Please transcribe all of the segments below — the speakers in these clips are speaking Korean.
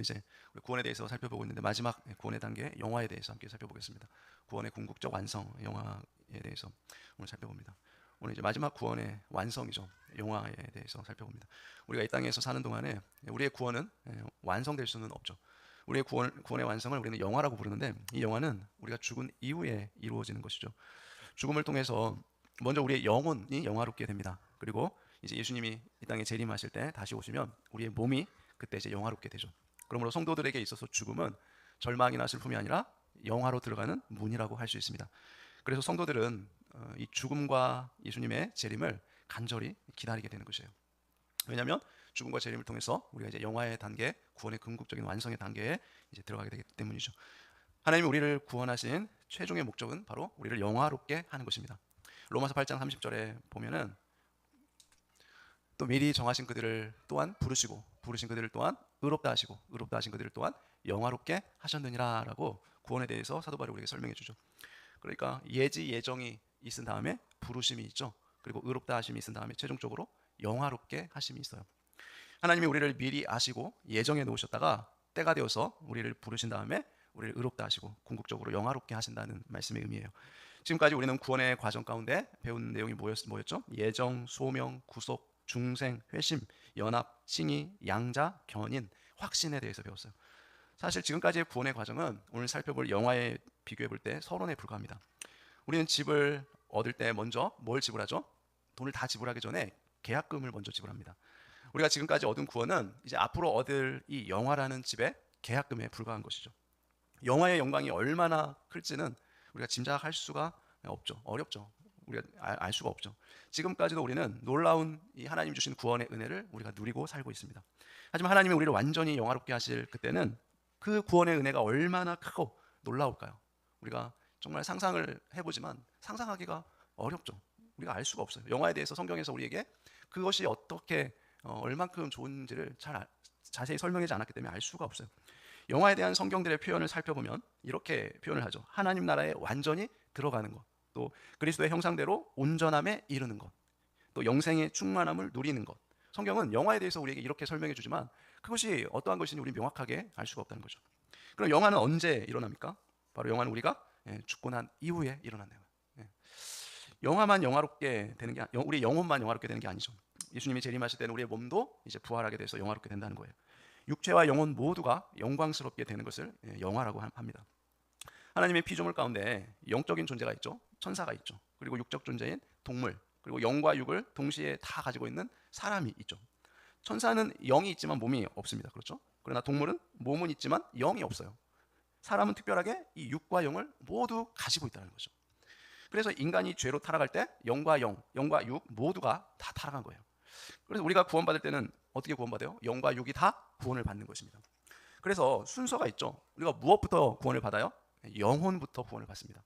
이제 우리 구원에 대해서 살펴보고 있는데 마지막 구원의 단계 영화에 대해서 함께 살펴보겠습니다. 구원의 궁극적 완성 영화에 대해서 오늘 살펴봅니다. 오늘 이제 마지막 구원의 완성이죠. 영화에 대해서 살펴봅니다. 우리가 이 땅에서 사는 동안에 우리의 구원은 완성될 수는 없죠. 우리의 구원의 완성을 우리는 영화라고 부르는데 이 영화는 우리가 죽은 이후에 이루어지는 것이죠. 죽음을 통해서 먼저 우리의 영혼이 영화롭게 됩니다. 그리고 이제 예수님이 이 땅에 재림하실 때 다시 오시면 우리의 몸이 그때 이제 영화롭게 되죠. 그러므로 성도들에게 있어서 죽음은 절망이나 슬픔이 아니라 영화로 들어가는 문이라고 할 수 있습니다. 그래서 성도들은 이 죽음과 예수님의 재림을 간절히 기다리게 되는 것이에요. 왜냐하면 죽음과 재림을 통해서 우리가 이제 영화의 단계, 구원의 궁극적인 완성의 단계에 이제 들어가게 되기 때문이죠. 하나님이 우리를 구원하신 최종의 목적은 바로 우리를 영화롭게 하는 것입니다. 로마서 8장 30절에 보면은 또 미리 정하신 그들을 또한 부르시고 부르신 그들을 또한 의롭다 하시고 의롭다 하신 그들을 또한 영화롭게 하셨느니라라고 구원에 대해서 사도 바울이 우리에게 설명해 주죠. 그러니까 예정이 있은 다음에 부르심이 있죠. 그리고 의롭다 하심이 있은 다음에 최종적으로 영화롭게 하심이 있어요. 하나님이 우리를 미리 아시고 예정해 놓으셨다가 때가 되어서 우리를 부르신 다음에 우리를 의롭다 하시고 궁극적으로 영화롭게 하신다는 말씀의 의미예요. 지금까지 우리는 구원의 과정 가운데 배운 내용이 뭐였죠? 예정, 소명, 구속, 중생, 회심, 연합, 칭의, 양자, 견인, 확신에 대해서 배웠어요. 사실 지금까지의 구원의 과정은 오늘 살펴볼 영화에 비교해 볼 때 서론에 불과합니다. 우리는 집을 얻을 때 먼저 뭘 지불하죠? 돈을 다 지불하기 전에 계약금을 먼저 지불합니다. 우리가 지금까지 얻은 구원은 이제 앞으로 얻을 이 영화라는 집의 계약금에 불과한 것이죠. 영화의 영광이 얼마나 클지는 우리가 짐작할 수가 없죠. 어렵죠. 우리가 알 수가 없죠. 지금까지도 우리는 놀라운 이 하나님 주신 구원의 은혜를 우리가 누리고 살고 있습니다. 하지만 하나님이 우리를 완전히 영화롭게 하실 그때는 그 구원의 은혜가 얼마나 크고 놀라울까요? 우리가 정말 상상을 해보지만 상상하기가 어렵죠. 우리가 알 수가 없어요. 영화에 대해서 성경에서 우리에게 그것이 어떻게 얼만큼 좋은지를 자세히 설명하지 않았기 때문에 알 수가 없어요. 영화에 대한 성경들의 표현을 살펴보면 이렇게 표현을 하죠. 하나님 나라에 완전히 들어가는 것, 또 그리스도의 형상대로 온전함에 이르는 것, 또 영생의 충만함을 누리는 것. 성경은 영화에 대해서 우리에게 이렇게 설명해 주지만 그것이 어떠한 것인지 우리 명확하게 알 수가 없다는 거죠. 그럼 영화는 언제 일어납니까? 바로 영화는 우리가 죽고 난 이후에 일어난다는 거예요. 영화만 영화롭게 되는 게 우리 영혼만 영화롭게 되는 게 아니죠. 예수님이 재림하실 때는 우리의 몸도 이제 부활하게 돼서 영화롭게 된다는 거예요. 육체와 영혼 모두가 영광스럽게 되는 것을 영화라고 합니다. 하나님의 피조물 가운데 영적인 존재가 있죠. 천사가 있죠. 그리고 육적 존재인 동물, 그리고 영과 육을 동시에 다 가지고 있는 사람이 있죠. 천사는 영이 있지만 몸이 없습니다. 그렇죠? 그러나 동물은 몸은 있지만 영이 없어요. 사람은 특별하게 이 육과 영을 모두 가지고 있다는 거죠. 그래서 인간이 죄로 타락할 때 영과 영과 육 모두가 다 타락한 거예요. 그래서 우리가 구원받을 때는 어떻게 구원받아요? 영과 육이 다 구원을 받는 것입니다. 그래서 순서가 있죠. 우리가 무엇부터 구원을 받아요? 영혼부터 구원을 받습니다.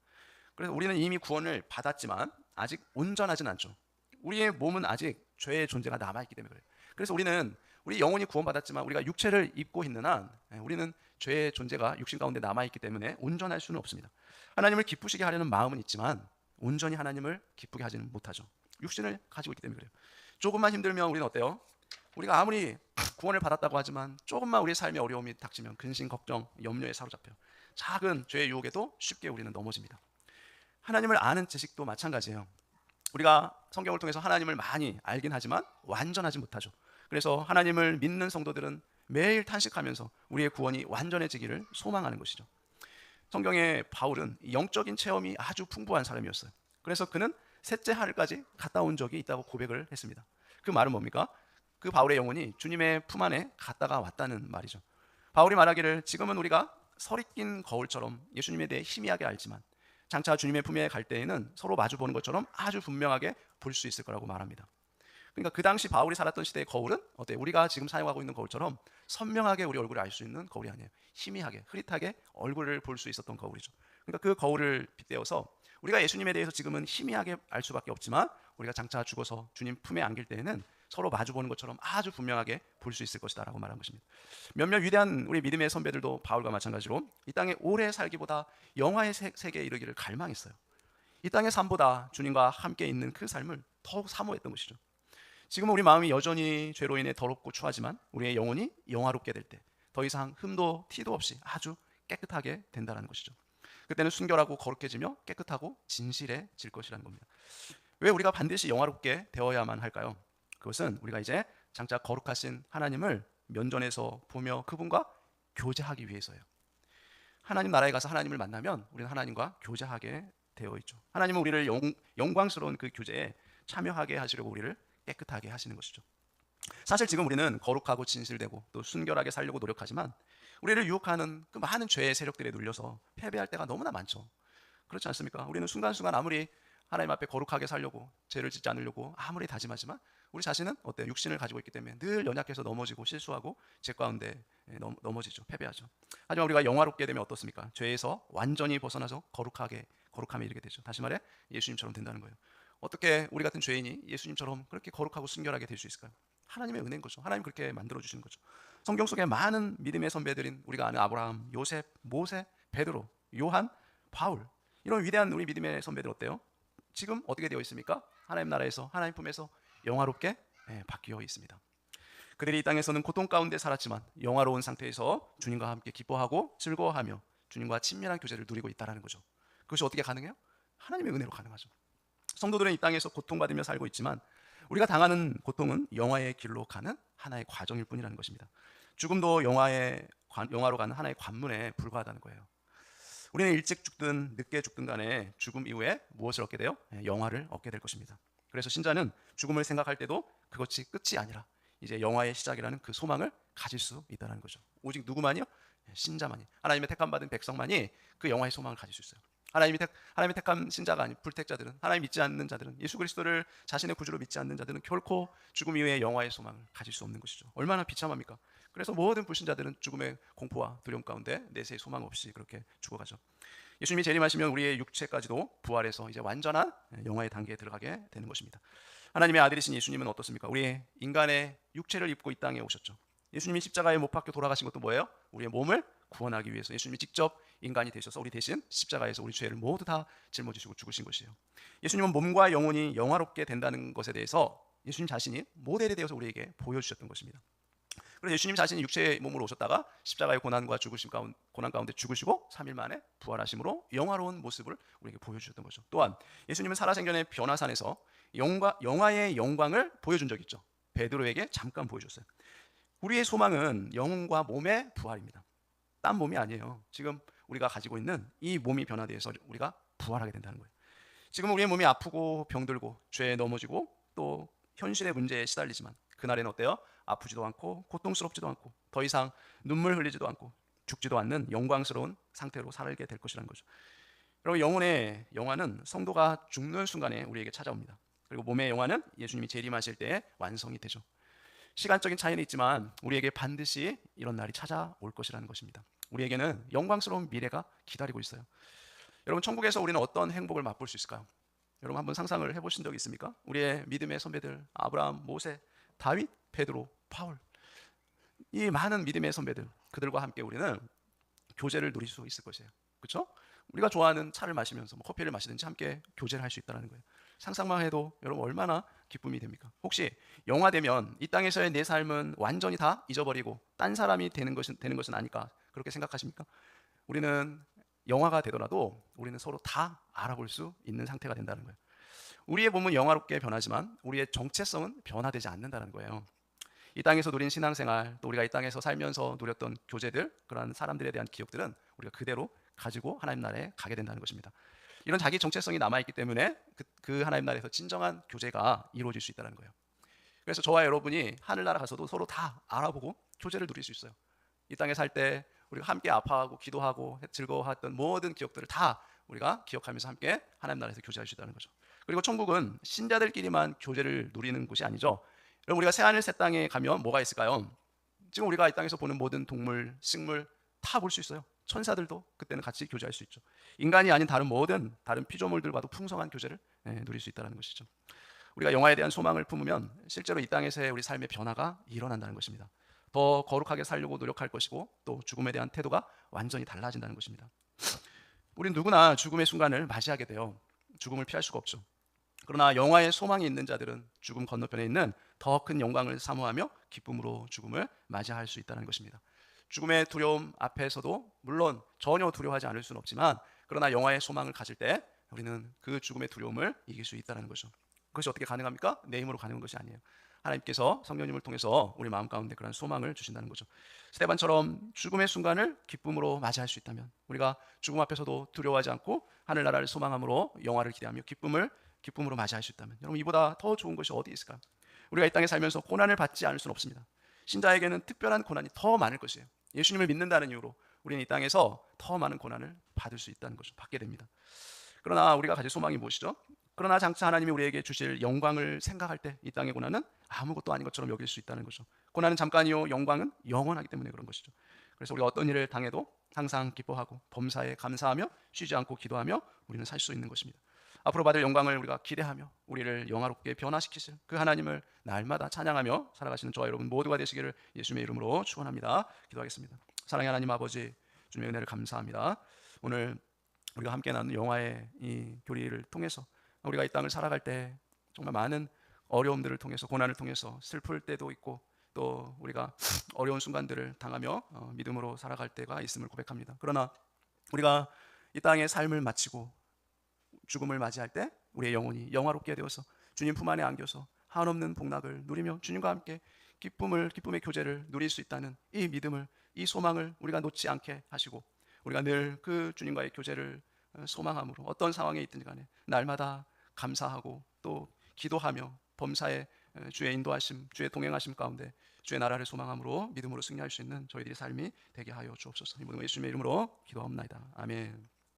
그래서 우리는 이미 구원을 받았지만 아직 온전하진 않죠. 우리의 몸은 아직 죄의 존재가 남아있기 때문에 그래요. 그래서 우리 영혼이 구원받았지만 우리가 육체를 입고 있는 한 우리는 죄의 존재가 육신 가운데 남아있기 때문에 온전할 수는 없습니다. 하나님을 기쁘시게 하려는 마음은 있지만 온전히 하나님을 기쁘게 하지는 못하죠. 육신을 가지고 있기 때문에 그래요. 조금만 힘들면 우리는 어때요? 우리가 아무리 구원을 받았다고 하지만 조금만 우리의 삶에 어려움이 닥치면 근심, 걱정, 염려에 사로잡혀요. 작은 죄의 유혹에도 쉽게 우리는 넘어집니다. 하나님을 아는 지식도 마찬가지예요. 우리가 성경을 통해서 하나님을 많이 알긴 하지만 완전하지 못하죠. 그래서 하나님을 믿는 성도들은 매일 탄식하면서 우리의 구원이 완전해지기를 소망하는 것이죠. 성경의 바울은 영적인 체험이 아주 풍부한 사람이었어요. 그래서 그는 셋째 하늘까지 갔다 온 적이 있다고 고백을 했습니다. 그 말은 뭡니까? 그 바울의 영혼이 주님의 품 안에 갔다가 왔다는 말이죠. 바울이 말하기를 지금은 우리가 설이 낀 거울처럼 예수님에 대해 희미하게 알지만 장차 주님의 품에 갈 때에는 서로 마주보는 것처럼 아주 분명하게 볼 수 있을 거라고 말합니다. 그러니까 그 당시 바울이 살았던 시대의 거울은 어때요? 우리가 지금 사용하고 있는 거울처럼 선명하게 우리 얼굴을 알 수 있는 거울이 아니에요. 희미하게, 흐릿하게 얼굴을 볼 수 있었던 거울이죠. 그러니까 그 거울을 빗대어서 우리가 예수님에 대해서 지금은 희미하게 알 수밖에 없지만 우리가 장차 죽어서 주님 품에 안길 때에는 서로 마주보는 것처럼 아주 분명하게 볼 수 있을 것이다 라고 말한 것입니다. 몇몇 위대한 우리 믿음의 선배들도 바울과 마찬가지로 이 땅에 오래 살기보다 영화의 세계에 이르기를 갈망했어요. 이 땅의 삶보다 주님과 함께 있는 그 삶을 더욱 사모했던 것이죠. 지금은 우리 마음이 여전히 죄로 인해 더럽고 추하지만 우리의 영혼이 영화롭게 될 때, 더 이상 흠도 티도 없이 아주 깨끗하게 된다는 것이죠. 그때는 순결하고 거룩해지며 깨끗하고 진실해질 것이라는 겁니다. 왜 우리가 반드시 영화롭게 되어야만 할까요? 그것은 우리가 이제 장차 거룩하신 하나님을 면전에서 보며 그분과 교제하기 위해서예요. 하나님 나라에 가서 하나님을 만나면 우리는 하나님과 교제하게 되어 있죠. 하나님은 우리를 영광스러운 그 교제에 참여하게 하시려고 우리를 깨끗하게 하시는 것이죠. 사실 지금 우리는 거룩하고 진실되고 또 순결하게 살려고 노력하지만 우리를 유혹하는 그 많은 죄의 세력들에 눌려서 패배할 때가 너무나 많죠. 그렇지 않습니까? 우리는 순간순간 아무리 하나님 앞에 거룩하게 살려고 죄를 짓지 않으려고 아무리 다짐하지만 우리 자신은 어때요? 육신을 가지고 있기 때문에 늘 연약해서 넘어지고 실수하고 죄 가운데 넘어지죠. 패배하죠. 하지만 우리가 영화롭게 되면 어떻습니까? 죄에서 완전히 벗어나서 거룩함에 이르게 되죠. 다시 말해 예수님처럼 된다는 거예요. 어떻게 우리 같은 죄인이 예수님처럼 그렇게 거룩하고 순결하게 될 수 있을까요? 하나님의 은혜인 거죠. 하나님 그렇게 만들어 주시는 거죠. 성경 속에 많은 믿음의 선배들인 우리가 아는 아브라함, 요셉, 모세, 베드로, 요한, 바울 이런 위대한 우리 믿음의 선배들 어때요? 지금 어떻게 되어 있습니까? 하나님 나라에서 하나님 품에서 영화롭게 바뀌어 있습니다. 그들이 이 땅에서는 고통 가운데 살았지만 영화로운 상태에서 주님과 함께 기뻐하고 즐거워하며 주님과 친밀한 교제를 누리고 있다는 거죠. 그것이 어떻게 가능해요? 하나님의 은혜로 가능하죠. 성도들은 이 땅에서 고통받으며 살고 있지만 우리가 당하는 고통은 영화의 길로 가는 하나의 과정일 뿐이라는 것입니다. 죽음도 영화로 가는 하나의 관문에 불과하다는 거예요. 우리는 일찍 죽든 늦게 죽든 간에 죽음 이후에 무엇을 얻게 돼요? 영화를 얻게 될 것입니다. 그래서 신자는 죽음을 생각할 때도 그것이 끝이 아니라 이제 영화의 시작이라는 그 소망을 가질 수 있다는 거죠. 오직 누구만이요? 신자만이, 하나님의 택함받은 백성만이 그 영화의 소망을 가질 수 있어요. 하나님이 택한 신자가 아닌 불택자들은, 하나님 믿지 않는 자들은, 예수 그리스도를 자신의 구주로 믿지 않는 자들은 결코 죽음 이후에 영화의 소망을 가질 수 없는 것이죠. 얼마나 비참합니까? 그래서 모든 불신자들은 죽음의 공포와 두려움 가운데 내세의 소망 없이 그렇게 죽어가죠. 예수님이 재림하시면 우리의 육체까지도 부활해서 이제 완전한 영화의 단계에 들어가게 되는 것입니다. 하나님의 아들이신 예수님은 어떻습니까? 우리의 인간의 육체를 입고 이 땅에 오셨죠. 예수님이 십자가에 못 박혀 돌아가신 것도 뭐예요? 우리의 몸을 구원하기 위해서 예수님이 직접 인간이 되셔서 우리 대신 십자가에서 우리 죄를 모두 다 짊어지시고 죽으신 것이에요. 예수님은 몸과 영혼이 영화롭게 된다는 것에 대해서 예수님 자신이 모델이 되어서 우리에게 보여주셨던 것입니다. 그래서 예수님 자신이 육체의 몸으로 오셨다가 십자가의 고난과 고난 가운데 죽으시고 3일 만에 부활하심으로 영화로운 모습을 우리에게 보여주셨던 거죠. 또한 예수님은 살아생전의 변화산에서 영화의 영광을 보여준 적이 있죠. 베드로에게 잠깐 보여줬어요. 우리의 소망은 영혼과 몸의 부활입니다. 딴 몸이 아니에요. 지금 우리가 가지고 있는 이 몸이 변화되어서 우리가 부활하게 된다는 거예요. 지금 우리의 몸이 아프고 병들고 죄에 넘어지고 또 현실의 문제에 시달리지만 그날에는 어때요? 아프지도 않고 고통스럽지도 않고 더 이상 눈물 흘리지도 않고 죽지도 않는 영광스러운 상태로 살게 될 것이라는 거죠. 여러분, 영혼의 영화는 성도가 죽는 순간에 우리에게 찾아옵니다. 그리고 몸의 영화는 예수님이 재림하실 때에 완성이 되죠. 시간적인 차이는 있지만 우리에게 반드시 이런 날이 찾아올 것이라는 것입니다. 우리에게는 영광스러운 미래가 기다리고 있어요. 여러분, 천국에서 우리는 어떤 행복을 맛볼 수 있을까요? 여러분 한번 상상을 해보신 적 있습니까? 우리의 믿음의 선배들 아브라함, 모세, 다윗, 베드로, 바울, 이 많은 믿음의 선배들, 그들과 함께 우리는 교제를 누릴 수 있을 것이에요. 그렇죠? 우리가 좋아하는 차를 마시면서 커피를 마시든지 함께 교제를 할 수 있다는 거예요. 상상만 해도 여러분 얼마나 기쁨이 됩니까? 혹시 영화 되면 이 땅에서의 내 삶은 완전히 다 잊어버리고 딴 사람이 되는 것은 아닐까 그렇게 생각하십니까? 우리는 영화가 되더라도 우리는 서로 다 알아볼 수 있는 상태가 된다는 거예요. 우리의 몸은 영화롭게 변하지만 우리의 정체성은 변화되지 않는다는 거예요. 이 땅에서 누린 신앙생활, 또 우리가 이 땅에서 살면서 누렸던 교제들, 그러한 사람들에 대한 기억들은 우리가 그대로 가지고 하나님 나라에 가게 된다는 것입니다. 이런 자기 정체성이 남아있기 때문에 그 하나님 나라에서 진정한 교제가 이루어질 수 있다는 거예요. 그래서 저와 여러분이 하늘나라 가서도 서로 다 알아보고 교제를 누릴 수 있어요. 이 땅에 살 때 우리가 함께 아파하고 기도하고 즐거워했던 모든 기억들을 다 우리가 기억하면서 함께 하나님 나라에서 교제할 수 있다는 거죠. 그리고 천국은 신자들끼리만 교제를 누리는 곳이 아니죠. 여러분, 우리가 새하늘 새 땅에 가면 뭐가 있을까요? 지금 우리가 이 땅에서 보는 모든 동물, 식물 다 볼 수 있어요. 천사들도 그때는 같이 교제할 수 있죠. 인간이 아닌 다른 피조물들과도 풍성한 교제를 누릴 수 있다는 것이죠. 우리가 영화에 대한 소망을 품으면 실제로 이 땅에서의 우리 삶의 변화가 일어난다는 것입니다. 더 거룩하게 살려고 노력할 것이고 또 죽음에 대한 태도가 완전히 달라진다는 것입니다. 우린 누구나 죽음의 순간을 맞이하게 돼요. 죽음을 피할 수가 없죠. 그러나 영화에 소망이 있는 자들은 죽음 건너편에 있는 더 큰 영광을 사모하며 기쁨으로 죽음을 맞이할 수 있다는 것입니다. 죽음의 두려움 앞에서도 물론 전혀 두려워하지 않을 수는 없지만, 그러나 영화의 소망을 가질 때 우리는 그 죽음의 두려움을 이길 수 있다는 거죠. 그것이 어떻게 가능합니까? 내 힘으로 가능한 것이 아니에요. 하나님께서 성령님을 통해서 우리 마음 가운데 그런 소망을 주신다는 거죠. 스데반처럼 죽음의 순간을 기쁨으로 맞이할 수 있다면, 우리가 죽음 앞에서도 두려워하지 않고 하늘나라를 소망함으로 영화를 기대하며 기쁨으로 맞이할 수 있다면, 여러분 이보다 더 좋은 것이 어디 있을까요? 우리가 이 땅에 살면서 고난을 받지 않을 수는 없습니다. 신자에게는 특별한 고난이 더 많을 것이에요. 예수님을 믿는다는 이유로 우리는 이 땅에서 더 많은 고난을 받을 수 있다는 것을 받게 됩니다. 그러나 우리가 가질 소망이 무엇이죠? 그러나 장차 하나님이 우리에게 주실 영광을 생각할 때 이 땅의 고난은 아무것도 아닌 것처럼 여길 수 있다는 거죠. 고난은 잠깐이요 영광은 영원하기 때문에 그런 것이죠. 그래서 우리가 어떤 일을 당해도 항상 기뻐하고 범사에 감사하며 쉬지 않고 기도하며 우리는 살 수 있는 것입니다. 앞으로 받을 영광을 우리가 기대하며 우리를 영화롭게 변화시키실 그 하나님을 날마다 찬양하며 살아가시는 저와 여러분 모두가 되시기를 예수님의 이름으로 축원합니다. 기도하겠습니다. 사랑의 하나님 아버지, 주님의 은혜를 감사합니다. 오늘 우리가 함께 나눈 영화의 이 교리를 통해서 우리가 이 땅을 살아갈 때 정말 많은 어려움들을 통해서, 고난을 통해서 슬플 때도 있고 또 우리가 어려운 순간들을 당하며 믿음으로 살아갈 때가 있음을 고백합니다. 그러나 우리가 이 땅의 삶을 마치고 죽음을 맞이할 때 우리의 영혼이 영화롭게 되어서 주님 품 안에 안겨서 한없는 복락을 누리며 주님과 함께 기쁨의 교제를 누릴 수 있다는 이 믿음을, 이 소망을 우리가 놓지 않게 하시고, 우리가 늘 그 주님과의 교제를 소망함으로 어떤 상황에 있든지 간에 날마다 감사하고 또 기도하며 범사에 주의 인도하심, 주의 동행하심 가운데 주의 나라를 소망함으로 믿음으로 승리할 수 있는 저희들의 삶이 되게 하여 주옵소서. 이 모든 예수님의 이름으로 기도합니다. 아멘.